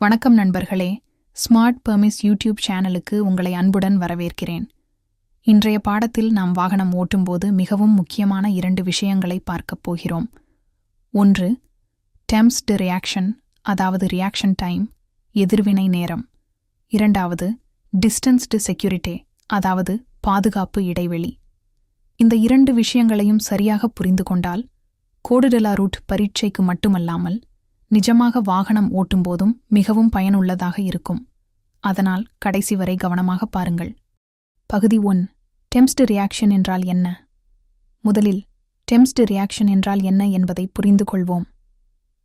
வணக்கம் நண்பர்களே, smart பெர்மிஸ் YouTube சேனலுக்கு உங்களை அன்புடன் வரவேற்கிறேன். இன்றைய பாடத்தில் நாம் வாகனம் ஓட்டும்போது மிகவும் முக்கியமான 2 விஷயங்களை பார்க்கப் போகிறோம். ஒன்று, டெம்ப்ஸ்டு ரியாக்ஷன், அதாவது ரியாக்ஷன் டைம், எதிர்வினை நேரம். இரண்டாவது, டிஸ்டன்ஸ்டு செக்யூரிட்டி, அதாவது பாதுகாப்பு இடைவெளி. இந்த 2 விஷயங்களையும் சரியாக புரிந்து கொண்டால் கோடு டெ லா ரூட் பரீட்சைக்கு மட்டுமல்லாமல் நிஜமாக வாகனம் ஓட்டும்போதும் மிகவும் பயனுள்ளதாக இருக்கும். அதனால் கடைசி வரை கவனமாக பாருங்கள். பகுதி 1, டெம்ப்ஸ்டு ரியாக்ஷன் என்றால் என்ன? முதலில் டெம்ப்ஸ்டு ரியாக்ஷன் என்றால் என்ன என்பதை புரிந்து கொள்வோம்.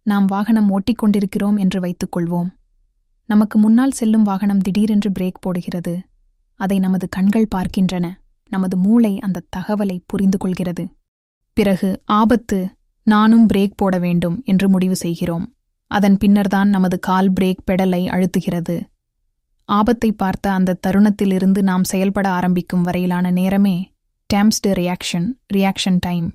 நாம் வாகனம் ஓட்டிக்கொண்டிருக்கிறோம் என்று வைத்துக்கொள்வோம். நமக்கு முன்னால் செல்லும் வாகனம் திடீரென்று பிரேக் போடுகிறது. அதை நமது கண்கள் பார்க்கின்றன. நமது மூளை அந்த தகவலை புரிந்து கொள்கிறது. பிறகு ஆபத்து, நானும் பிரேக் போட வேண்டும் என்று முடிவு செய்கிறோம். அதன் பின்னர்தான் நமது கால் பிரேக் பெடலை அழுத்துகிறது. ஆபத்தை பார்த்த அந்த தருணத்திலிருந்து நாம் செயல்பட ஆரம்பிக்கும் வரையிலான நேரமே டெம்ப்ஸ்டு ரியாக்ஷன் டைம்.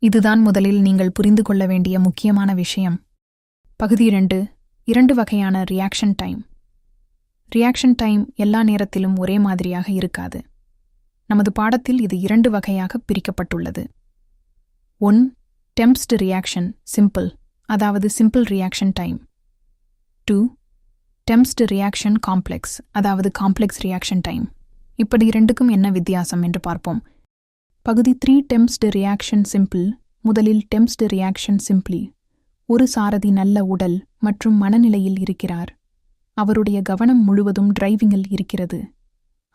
இதுதான் முதலில் நீங்கள் புரிந்து கொள்ள வேண்டிய முக்கியமான விஷயம். பகுதி 2 வகையான ரியாக்ஷன் டைம். ரியாக்ஷன் டைம் எல்லா நேரத்திலும் ஒரே மாதிரியாக இருக்காது. நமது பாடத்தில் இது 2 வகையாக பிரிக்கப்பட்டுள்ளது. 1, டெம்ப்ஸ்டு ரியாக்ஷன் சிம்பிள், அதாவது சிம்பிள் ரியாக்ஷன் டைம். 2, டெம்ப்ஸ்டு ரியாக்ஷன் காம்ப்ளெக்ஸ், அதாவது காம்ப்ளெக்ஸ் ரியாக்ஷன் டைம். இப்படி 2க்கும் என்ன வித்தியாசம் என்று பார்ப்போம். பகுதி 3, டெம்ப்ஸ்டு ரியாக்ஷன் சிம்பிள். முதலில் டெம்ப்ஸ்டு ரியாக்ஷன் சிம்பிளி. ஒரு சாரதி நல்ல உடல் மற்றும் மனநிலையில் இருக்கிறார். அவருடைய கவனம் முழுவதும் டிரைவிங்கில் இருக்கிறது.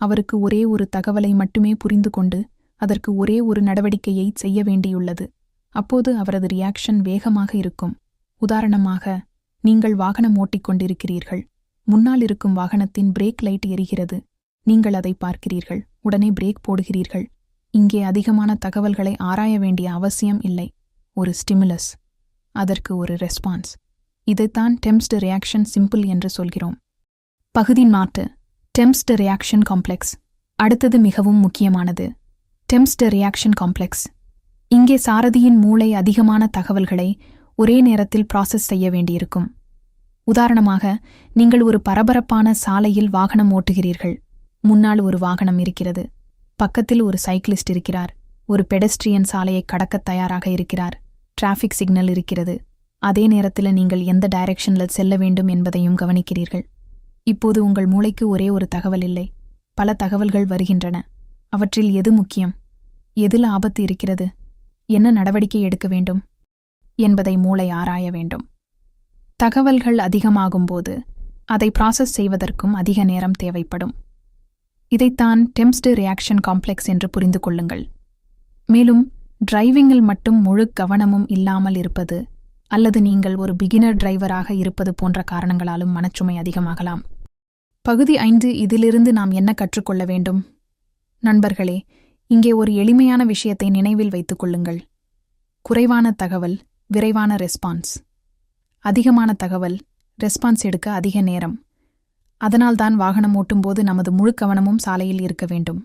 அவருக்கு ஒரே ஒரு தகவலை மட்டுமே புரிந்து கொண்டு அதற்கு ஒரே ஒரு நடவடிக்கையை செய்ய வேண்டியுள்ளது. அப்போது அவரது ரியாக்ஷன் வேகமாக இருக்கும். உதாரணமாக, நீங்கள் வாகனம் ஓட்டிக்கொண்டிருக்கிறீர்கள். முன்னால் இருக்கும் வாகனத்தின் பிரேக் லைட் எரிகிறது. நீங்கள் அதை பார்க்கிறீர்கள். உடனே பிரேக் போடுகிறீர்கள். இங்கே அதிகமான தகவல்களை ஆராய வேண்டிய அவசியம் இல்லை. ஒரு ஸ்டிமுலஸ், அதற்கு ஒரு ரெஸ்பான்ஸ். இதைத்தான் டெம்ப்ஸ்டு ரியாக்ஷன் சிம்பிள் என்று சொல்கிறோம். பகுதி 4, டெம்ப்ஸ்டு ரியாக்ஷன் காம்ப்ளெக்ஸ். அடுத்தது மிகவும் முக்கியமானது, டெம்ப்ஸ்டு ரியாக்ஷன் காம்ப்ளெக்ஸ். இங்கே சாரதியின் மூளை அதிகமான தகவல்களை ஒரே நேரத்தில் ப்ராசஸ் செய்ய வேண்டியிருக்கும். உதாரணமாக, நீங்கள் ஒரு பரபரப்பான சாலையில் வாகனம் ஓட்டுகிறீர்கள். முன்னால் ஒரு வாகனம் இருக்கிறது. பக்கத்தில் ஒரு சைக்கிளிஸ்ட் இருக்கிறார். ஒரு பெடஸ்ட்ரியன் சாலையை கடக்கத் தயாராக இருக்கிறார். டிராஃபிக் சிக்னல் இருக்கிறது. அதே நேரத்தில் நீங்கள் எந்த டைரக்ஷனில் செல்ல வேண்டும் என்பதையும் கவனிக்கிறீர்கள். இப்போது உங்கள் மூளைக்கு ஒரே ஒரு தகவல் இல்லை, பல தகவல்கள் வருகின்றன. அவற்றில் எது முக்கியம்? எதில் ஆபத்து இருக்கிறது? என்ன நடவடிக்கை எடுக்க வேண்டும் என்பதை மூளை ஆராய வேண்டும். தகவல்கள் அதிகமாகும்போது அதை ப்ராசஸ் செய்வதற்கும் அதிக நேரம் தேவைப்படும். இதைத்தான் டெம்ப்ஸ்டு ரியாக்ஷன் காம்ப்ளெக்ஸ் என்று புரிந்து கொள்ளுங்கள். மேலும் டிரைவிங்கில் மட்டும் முழு கவனமும் இல்லாமல் இருப்பது அல்லது நீங்கள் ஒரு பிகினர் டிரைவராக இருப்பது போன்ற காரணங்களாலும் மனச்சுமை அதிகமாகலாம். பகுதி 5, இதிலிருந்து நாம் என்ன கற்றுக்கொள்ள வேண்டும்? நண்பர்களே, இங்கே ஒரு எளிமையான விஷயத்தை நினைவில் வைத்துக் கொள்ளுங்கள். குறைவான தகவல், விரைவான ரெஸ்பான்ஸ். அதிகமான தகவல், ரெஸ்பான்ஸ் எடுக்க அதிக நேரம். அதனால்தான் வாகனம் ஓட்டும்போது நமது முழு கவனமும் சாலையில் இருக்க வேண்டும்.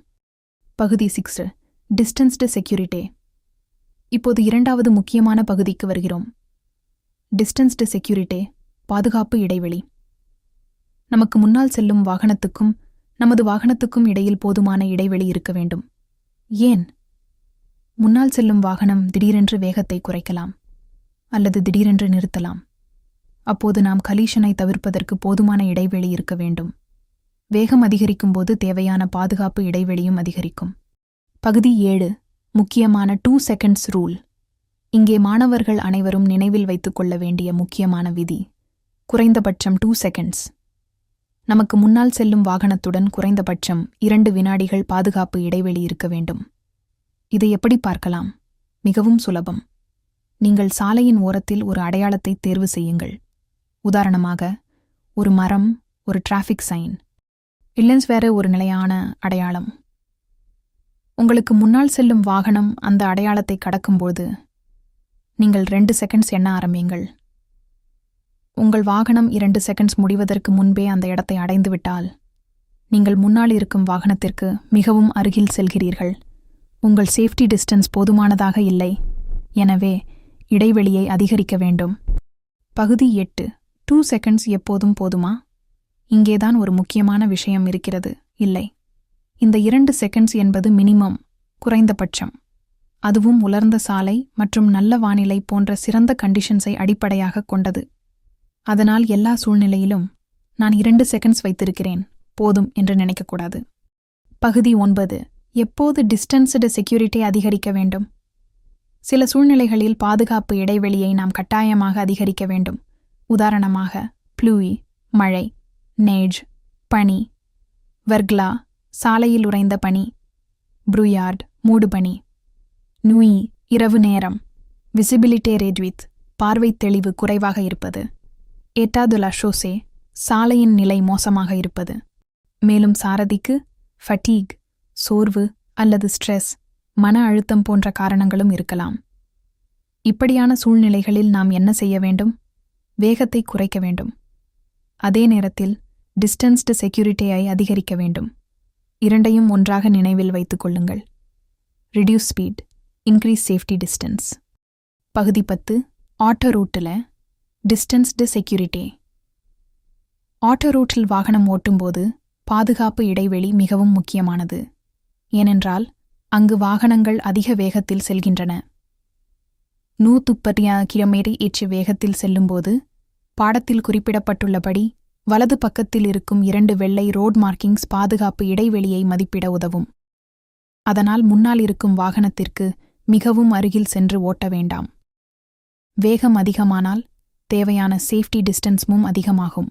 பகுதி 6, டிஸ்டன்ஸ்டு செக்யூரிட்டி. இப்போது 2வது முக்கியமான பகுதிக்கு வருகிறோம். டிஸ்டன்ஸ்டு செக்யூரிட்டி, பாதுகாப்பு இடைவெளி. நமக்கு முன்னால் செல்லும் வாகனத்துக்கும் நமது வாகனத்துக்கும் இடையில் போதுமான இடைவெளி இருக்க வேண்டும். ஏன்? முன்னால் செல்லும் வாகனம் திடீரென்று வேகத்தை குறைக்கலாம் அல்லது திடீரென்று நிறுத்தலாம். அப்போது நாம் கலீஷனை தவிர்ப்பதற்கு போதுமான இடைவெளி இருக்க வேண்டும். வேகம் அதிகரிக்கும்போது தேவையான பாதுகாப்பு இடைவெளியும் அதிகரிக்கும். பகுதி 7, முக்கியமான 2 செகண்ட்ஸ் ரூல். இங்கே மாணவர்கள் அனைவரும் நினைவில் வைத்துக் கொள்ள வேண்டிய முக்கியமான விதி, குறைந்தபட்சம் 2 செகண்ட்ஸ். நமக்கு முன்னால் செல்லும் வாகனத்துடன் குறைந்தபட்சம் 2 வினாடிகள் பாதுகாப்பு இடைவெளி இருக்க வேண்டும். இதை எப்படி பார்க்கலாம்? மிகவும் சுலபம். நீங்கள் சாலையின் ஓரத்தில் ஒரு அடையாளத்தை தேர்வு செய்யுங்கள். உதாரணமாக, ஒரு மரம், ஒரு டிராஃபிக் சைன், இல்லைன்ஸ் வேற ஒரு நிலையான அடையாளம். உங்களுக்கு முன்னால் செல்லும் வாகனம் அந்த அடையாளத்தை கடக்கும்போது நீங்கள் 2 செகண்ட்ஸ் எண்ண ஆரம்பியுங்கள். உங்கள் வாகனம் 2 செகண்ட்ஸ் முடிவதற்கு முன்பே அந்த இடத்தை அடைந்துவிட்டால் நீங்கள் முன்னால் இருக்கும் வாகனத்திற்கு மிகவும் அருகில் செல்கிறீர்கள். உங்கள் சேஃப்டி டிஸ்டன்ஸ் போதுமானதாக இல்லை. எனவே இடைவெளியை அதிகரிக்க வேண்டும். பகுதி 8, 2 செகண்ட்ஸ் எப்போதும் போதுமா? இங்கேதான் ஒரு முக்கியமான விஷயம் இருக்கிறது, இல்லை. இந்த 2 செகண்ட்ஸ் என்பது மினிமம், குறைந்தபட்சம். அதுவும் உலர்ந்த சாலை மற்றும் நல்ல வானிலை போன்ற சிறந்த கண்டிஷன்ஸை அடிப்படையாகக் கொண்டது. அதனால் எல்லா சூழ்நிலையிலும் நான் 2 செகண்ட்ஸ் வைத்திருக்கிறேன், போதும் என்று நினைக்கக்கூடாது. பகுதி 9. எப்போது டிஸ்டன்ஸ்டு செக்யூரிட்டி அதிகரிக்க வேண்டும்? சில சூழ்நிலைகளில் பாதுகாப்பு இடைவெளியை நாம் கட்டாயமாக அதிகரிக்க வேண்டும். உதாரணமாக ப்ளூயி, மழை, நேஜ், பனி, வெர்க்லா, சாலையில் உறைந்த பனி, ப்ரூயார்ட், மூடுபனி, நுயி, இரவு நேரம், விசிபிலிட்டே ரேட்வித், பார்வை தெளிவு குறைவாக இருப்பது, ஏட்டாதுலா ஷோசே, சாலையின் நிலை மோசமாக இருப்பது. மேலும் சாரதிக்கு ஃபட்டீக், சோர்வு அல்லது ஸ்ட்ரெஸ், மன அழுத்தம் போன்ற காரணங்களும் இருக்கலாம். இப்படியான சூழ்நிலைகளில் நாம் என்ன செய்ய வேண்டும்? வேகத்தை குறைக்க வேண்டும். அதே நேரத்தில் டிஸ்டன்ஸ்டு செக்யூரிட்டியை அதிகரிக்க வேண்டும். இரண்டையும் ஒன்றாக நினைவில் வைத்துக் கொள்ளுங்கள். Reduce speed, increase safety distance. பகுதி 10. ஆட்டோ ரூட்டில் டிஸ்டன்ஸ்டு செக்யூரிட்டி. ஆட்டோ ரூட்டில் வாகனம் ஓட்டும்போது பாதுகாப்பு இடைவெளி மிகவும் முக்கியமானது. ஏனென்றால் அங்கு வாகனங்கள் அதிக வேகத்தில் செல்கின்றன. 130 km/h வேகத்தில் செல்லும்போது பாடத்தில் குறிப்பிடப்பட்டுள்ளபடி வலது பக்கத்தில் இருக்கும் 2 வெள்ளை ரோட் மார்க்கிங்ஸ் பாதுகாப்பு இடைவெளியை மதிப்பிட உதவும். அதனால் முன்னால் இருக்கும் வாகனத்திற்கு மிகவும் அருகில் சென்று ஓட்ட வேண்டாம். வேகம் அதிகமானால் தேவையான சேஃப்டி டிஸ்டன்ஸும் அதிகமாகும்.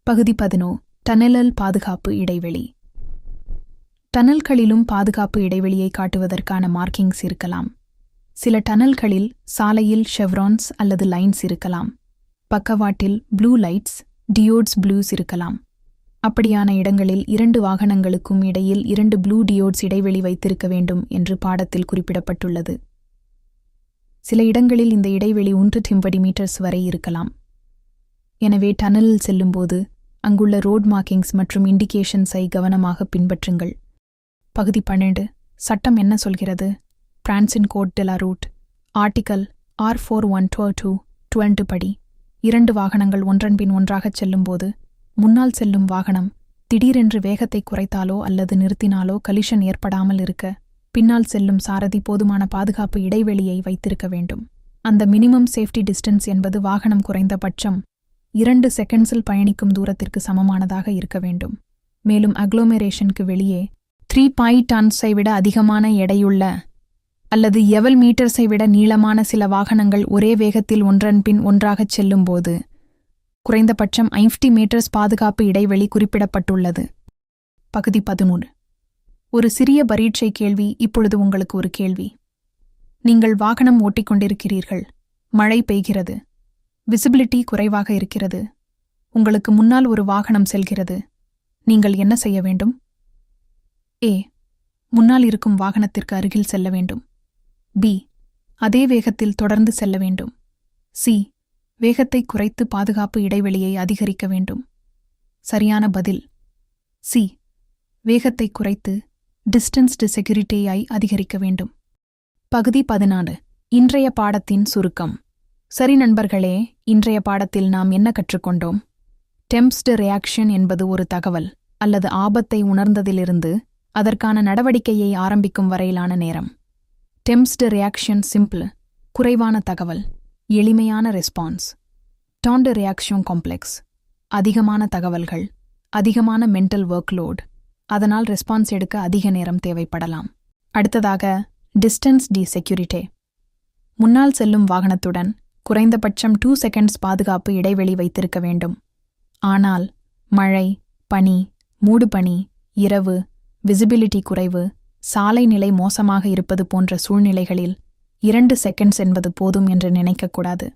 பகுதி 11. டனல் பாதுகாப்பு இடைவெளி. டனல்களிலும் பாதுகாப்பு இடைவெளியை காட்டுவதற்கான மார்க்கிங்ஸ் இருக்கலாம். சில டனல்களில் சாலையில் ஷெவ்ரான்ஸ் அல்லது லைன்ஸ் இருக்கலாம். பக்கவாட்டில் ப்ளூ லைட்ஸ், டியோட்ஸ் ப்ளூஸ் இருக்கலாம். அப்படியான இடங்களில் 2 வாகனங்களுக்கும் இடையில் 2 ப்ளூ டியோட்ஸ் இடைவெளி வைத்திருக்க வேண்டும் என்று பாடத்தில் குறிப்பிடப்பட்டுள்ளது. சில இடங்களில் இந்த இடைவெளி 150 மீட்டர்ஸ் வரை இருக்கலாம். எனவே டனலில் செல்லும்போது அங்குள்ள ரோட் மார்க்கிங்ஸ் மற்றும் இண்டிகேஷன்ஸை கவனமாக பின்பற்றுங்கள். பகுதி 12. சட்டம் என்ன சொல்கிறது? பிரான்சின் கோட் டெ லா ரூட் ஆர்டிகல் R4122 படி 2 வாகனங்கள் ஒன்றன்பின் ஒன்றாகச் செல்லும்போது முன்னால் செல்லும் வாகனம் திடீரென்று வேகத்தை குறைத்தாலோ அல்லது நிறுத்தினாலோ கலிஷன் ஏற்படாமல் இருக்க பின்னால் செல்லும் சாரதி போதுமான பாதுகாப்பு இடைவெளியை வைத்திருக்க வேண்டும். அந்த மினிமம் சேஃப்டி டிஸ்டன்ஸ் என்பது வாகனம் குறைந்தபட்சம் 2 செகண்ட்ஸில் பயணிக்கும் தூரத்திற்கு சமமானதாக இருக்க வேண்டும். மேலும் அக்ளோமெரேஷனுக்கு வெளியே 3 டன்ஸை விட அதிகமான எடையுள்ள அல்லது எவல் மீட்டர்ஸை விட நீளமான சில வாகனங்கள் ஒரே வேகத்தில் ஒன்றன்பின் ஒன்றாகச் செல்லும்போது குறைந்தபட்சம் 50 மீட்டர்ஸ் பாதுகாப்பு இடைவெளி குறிப்பிடப்பட்டுள்ளது. பகுதி 13. ஒரு சிறிய பரீட்சை கேள்வி. இப்பொழுது உங்களுக்கு ஒரு கேள்வி. நீங்கள் வாகனம் ஓட்டிக்கொண்டிருக்கிறீர்கள். மழை பெய்கிறது. விசிபிலிட்டி குறைவாக இருக்கிறது. உங்களுக்கு முன்னால் ஒரு வாகனம் செல்கிறது. நீங்கள் என்ன செய்ய வேண்டும்? A. முன்னால் இருக்கும் வாகனத்திற்கு அருகில் செல்ல வேண்டும். B. அதே வேகத்தில் தொடர்ந்து செல்ல வேண்டும். C. வேகத்தை குறைத்து பாதுகாப்பு இடைவெளியை அதிகரிக்க வேண்டும். சரியான பதில் C. வேகத்தை குறைத்து டிஸ்டன்ஸ்டு செக்யூரிட்டியை அதிகரிக்க வேண்டும். பகுதி 14. இன்றைய பாடத்தின் சுருக்கம். சரி நண்பர்களே, இன்றைய பாடத்தில் நாம் என்ன கற்றுக்கொண்டோம்? டெம்ப்ஸ்டு ரியாக்ஷன் என்பது ஒரு தகவல் அல்லது ஆபத்தை உணர்ந்ததிலிருந்து அதற்கான நடவடிக்கையை ஆரம்பிக்கும் வரையிலான நேரம். டெம்ப்ஸ்டு ரியாக்ஷன் சிம்பிள், குறைவான தகவல், எளிமையான ரெஸ்பான்ஸ். டாண்டு ரியாக்ஷன் காம்ப்ளெக்ஸ், அதிகமான தகவல்கள், அதிகமான மென்டல் ஒர்க்லோட், அதனால் ரெஸ்பான்ஸ் எடுக்க அதிக நேரம் தேவைப்படலாம். அடுத்ததாக டிஸ்டன்ஸ் டி செக்யூரிட்டி. முன்னால் செல்லும் வாகனத்துடன் குறைந்தபட்சம் 2 செகண்ட்ஸ் பாதுகாப்பு இடைவெளி வைத்திருக்க வேண்டும். ஆனால் மழை, பனி, மூடுபனி, இரவு, விசிபிலிட்டி குறைவு, சாலை நிலை மோசமாக இருப்பது போன்ற சூழ்நிலைகளில் 2 செகண்ட்ஸ் என்பது போதும் என்று நினைக்கக்கூடாது.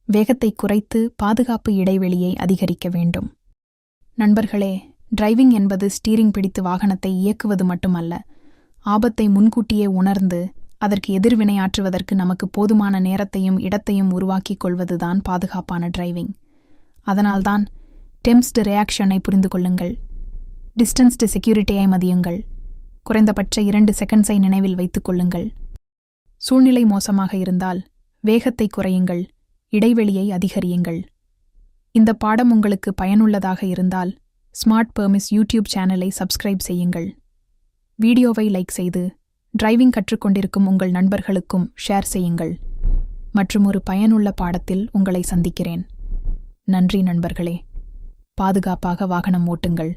வேகத்தை குறைத்து பாதுகாப்பு இடைவெளியை அதிகரிக்க வேண்டும். நண்பர்களே, டிரைவிங் என்பது ஸ்டீரிங் பிடித்து வாகனத்தை இயக்குவது மட்டுமல்ல, ஆபத்தை முன்கூட்டியே உணர்ந்து அதற்கு எதிர்வினையாற்றுவதற்கு நமக்கு போதுமான நேரத்தையும் இடத்தையும் உருவாக்கிக் கொள்வதுதான் பாதுகாப்பான டிரைவிங். அதனால்தான் டெம்ப்ஸ்டு ரியாக்ஷனை புரிந்து கொள்ளுங்கள். டிஸ்டன்ஸ்டு செக்யூரிட்டியை மதியுங்கள். குறைந்தபட்ச 2 செகண்ட்ஸை நினைவில் வைத்துக் கொள்ளுங்கள். சூழ்நிலை மோசமாக இருந்தால் வேகத்தை குறையுங்கள், இடைவெளியை அதிகரியுங்கள். இந்த பாடம் உங்களுக்கு பயனுள்ளதாக இருந்தால் ஸ்மார்ட் பெர்மிஸ் யூடியூப் சேனலை சப்ஸ்கிரைப் செய்யுங்கள். வீடியோவை லைக் செய்து டிரைவிங் கற்றுக்கொண்டிருக்கும் உங்கள் நண்பர்களுக்கும் ஷேர் செய்யுங்கள். மற்றும் ஒரு பயனுள்ள பாடத்தில் உங்களை சந்திக்கிறேன். நன்றி நண்பர்களே. பாதுகாப்பாக வாகனம் ஓட்டுங்கள்.